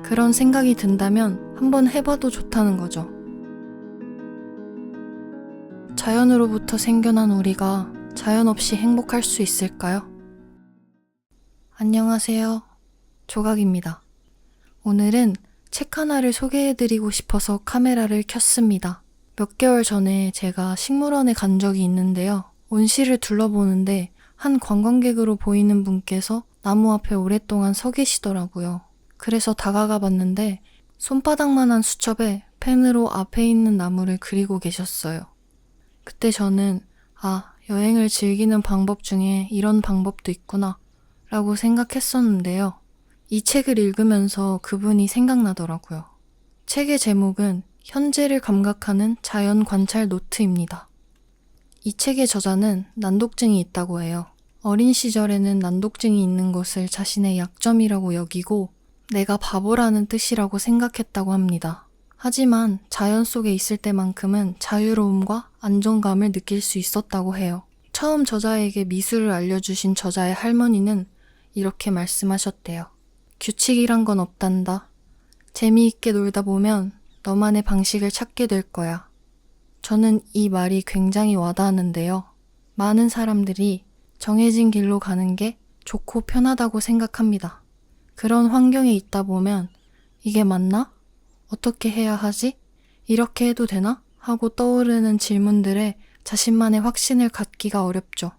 그런 생각이 든다면 한번 해봐도 좋다는 거죠. 자연으로부터 생겨난 우리가 자연 없이 행복할 수 있을까요? 안녕하세요. 조각입니다. 오늘은 책 하나를 소개해드리고 싶어서 카메라를 켰습니다. 몇 개월 전에 제가 식물원에 간 적이 있는데요. 온실을 둘러보는데 한 관광객으로 보이는 분께서 나무 앞에 오랫동안 서 계시더라고요. 그래서 다가가 봤는데 손바닥만한 수첩에 펜으로 앞에 있는 나무를 그리고 계셨어요. 그때 저는 여행을 즐기는 방법 중에 이런 방법도 있구나 라고 생각했었는데요. 이 책을 읽으면서 그분이 생각나더라고요. 책의 제목은 현재를 감각하는 자연 관찰 노트입니다. 이 책의 저자는 난독증이 있다고 해요. 어린 시절에는 난독증이 있는 것을 자신의 약점이라고 여기고 내가 바보라는 뜻이라고 생각했다고 합니다. 하지만 자연 속에 있을 때만큼은 자유로움과 안정감을 느낄 수 있었다고 해요. 처음 저자에게 미술을 알려주신 저자의 할머니는 이렇게 말씀하셨대요. 규칙이란 건 없단다. 재미있게 놀다 보면 너만의 방식을 찾게 될 거야. 저는 이 말이 굉장히 와닿았는데요. 많은 사람들이 정해진 길로 가는 게 좋고 편하다고 생각합니다. 그런 환경에 있다 보면 이게 맞나? 어떻게 해야 하지? 이렇게 해도 되나? 하고 떠오르는 질문들에 자신만의 확신을 갖기가 어렵죠.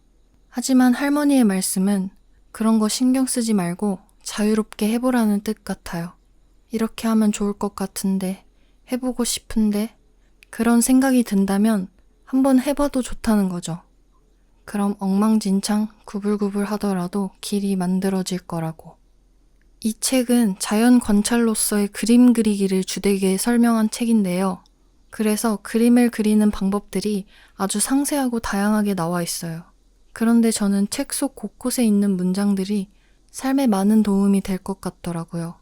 하지만 할머니의 말씀은 그런 거 신경 쓰지 말고 자유롭게 해보라는 뜻 같아요. 이렇게 하면 좋을 것 같은데, 해보고 싶은데, 그런 생각이 든다면 한번 해봐도 좋다는 거죠. 그럼 엉망진창 구불구불 하더라도 길이 만들어질 거라고. 이 책은 자연 관찰로서의 그림 그리기를 주되게 설명한 책인데요. 그래서 그림을 그리는 방법들이 아주 상세하고 다양하게 나와 있어요. 그런데 저는 책 속 곳곳에 있는 문장들이 삶에 많은 도움이 될 것 같더라고요.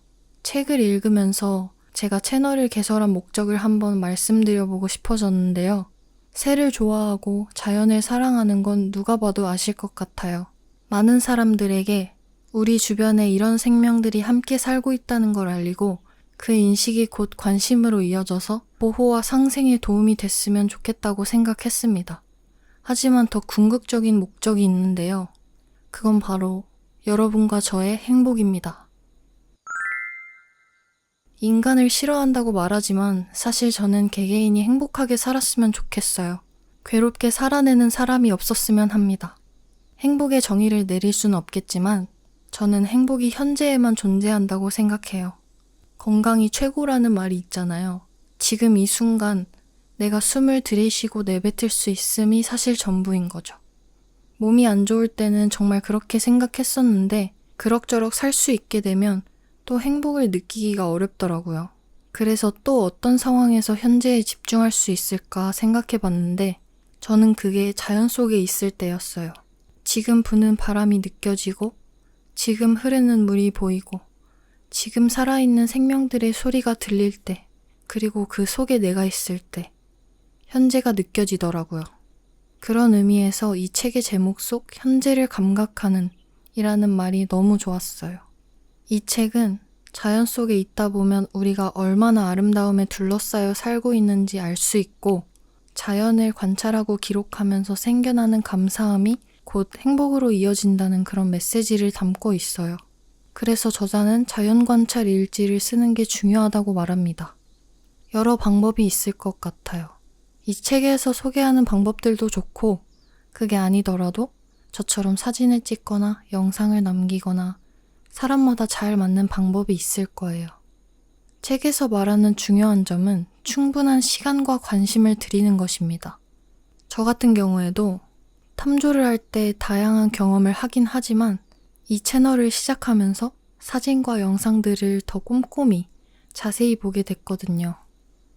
책을 읽으면서 제가 채널을 개설한 목적을 한번 말씀드려보고 싶어졌는데요. 새를 좋아하고 자연을 사랑하는 건 누가 봐도 아실 것 같아요. 많은 사람들에게 우리 주변에 이런 생명들이 함께 살고 있다는 걸 알리고 그 인식이 곧 관심으로 이어져서 보호와 상생에 도움이 됐으면 좋겠다고 생각했습니다. 하지만 더 궁극적인 목적이 있는데요. 그건 바로 여러분과 저의 행복입니다. 인간을 싫어한다고 말하지만 사실 저는 개개인이 행복하게 살았으면 좋겠어요. 괴롭게 살아내는 사람이 없었으면 합니다. 행복의 정의를 내릴 수는 없겠지만 저는 행복이 현재에만 존재한다고 생각해요. 건강이 최고라는 말이 있잖아요. 지금 이 순간 내가 숨을 들이쉬고 내뱉을 수 있음이 사실 전부인 거죠. 몸이 안 좋을 때는 정말 그렇게 생각했었는데 그럭저럭 살 수 있게 되면 또 행복을 느끼기가 어렵더라고요. 그래서 또 어떤 상황에서 현재에 집중할 수 있을까 생각해 봤는데 저는 그게 자연 속에 있을 때였어요. 지금 부는 바람이 느껴지고 지금 흐르는 물이 보이고 지금 살아있는 생명들의 소리가 들릴 때 그리고 그 속에 내가 있을 때 현재가 느껴지더라고요. 그런 의미에서 이 책의 제목 속 현재를 감각하는 이라는 말이 너무 좋았어요. 이 책은 자연 속에 있다 보면 우리가 얼마나 아름다움에 둘러싸여 살고 있는지 알 수 있고 자연을 관찰하고 기록하면서 생겨나는 감사함이 곧 행복으로 이어진다는 그런 메시지를 담고 있어요. 그래서 저자는 자연관찰 일지를 쓰는 게 중요하다고 말합니다. 여러 방법이 있을 것 같아요. 이 책에서 소개하는 방법들도 좋고 그게 아니더라도 저처럼 사진을 찍거나 영상을 남기거나 사람마다 잘 맞는 방법이 있을 거예요. 책에서 말하는 중요한 점은 충분한 시간과 관심을 들이는 것입니다. 저 같은 경우에도 탐조를 할 때 다양한 경험을 하긴 하지만 이 채널을 시작하면서 사진과 영상들을 더 꼼꼼히 자세히 보게 됐거든요.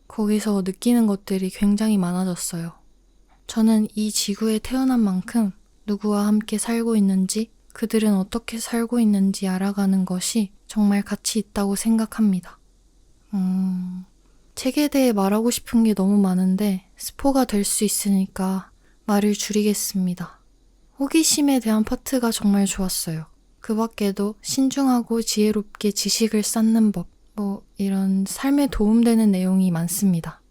거기서 느끼는 것들이 굉장히 많아졌어요. 저는 이 지구에 태어난 만큼 누구와 함께 살고 있는지, 그들은 어떻게 살고 있는지 알아가는 것이 정말 가치 있다고 생각합니다. 책에 대해 말하고 싶은 게 너무 많은데 스포가 될 수 있으니까 말을 줄이겠습니다. 호기심에 대한 파트가 정말 좋았어요. 그 밖에도 신중하고 지혜롭게 지식을 쌓는 법, 이런 삶에 도움되는 내용이 많습니다.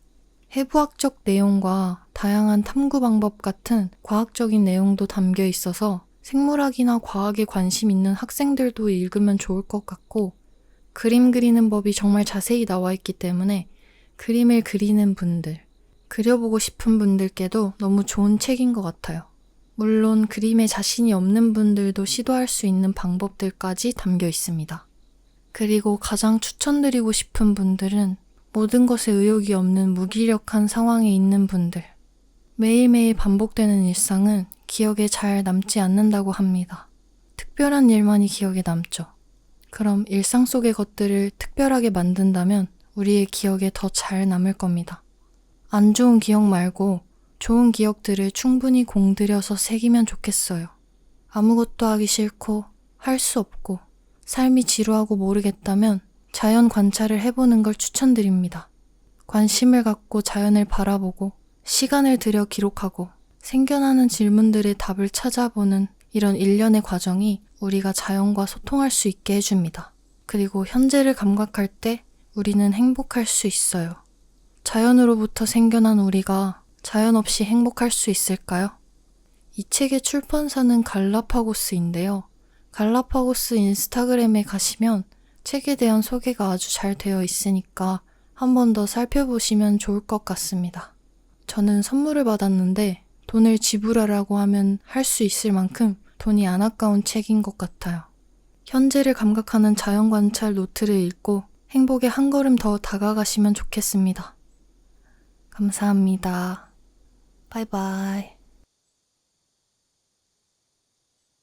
해부학적 내용과 다양한 탐구 방법 같은 과학적인 내용도 담겨 있어서 생물학이나 과학에 관심 있는 학생들도 읽으면 좋을 것 같고, 그림 그리는 법이 정말 자세히 나와 있기 때문에 그림을 그리는 분들, 그려보고 싶은 분들께도 너무 좋은 책인 것 같아요. 물론 그림에 자신이 없는 분들도 시도할 수 있는 방법들까지 담겨 있습니다. 그리고 가장 추천드리고 싶은 분들은 모든 것에 의욕이 없는 무기력한 상황에 있는 분들. 매일매일 반복되는 일상은 기억에 잘 남지 않는다고 합니다. 특별한 일만이 기억에 남죠. 그럼 일상 속의 것들을 특별하게 만든다면 우리의 기억에 더 잘 남을 겁니다. 안 좋은 기억 말고 좋은 기억들을 충분히 공들여서 새기면 좋겠어요. 아무것도 하기 싫고 할 수 없고 삶이 지루하고 모르겠다면 자연 관찰을 해보는 걸 추천드립니다. 관심을 갖고 자연을 바라보고 시간을 들여 기록하고 생겨나는 질문들의 답을 찾아보는 이런 일련의 과정이 우리가 자연과 소통할 수 있게 해줍니다. 그리고 현재를 감각할 때 우리는 행복할 수 있어요. 자연으로부터 생겨난 우리가 자연 없이 행복할 수 있을까요? 이 책의 출판사는 갈라파고스인데요. 갈라파고스 인스타그램에 가시면 책에 대한 소개가 아주 잘 되어 있으니까 한 번 더 살펴보시면 좋을 것 같습니다. 저는 선물을 받았는데 돈을 지불하라고 하면 할 수 있을 만큼 돈이 안 아까운 책인 것 같아요. 현재를 감각하는 자연관찰 노트를 읽고 행복에 한 걸음 더 다가가시면 좋겠습니다. 감사합니다. 바이바이.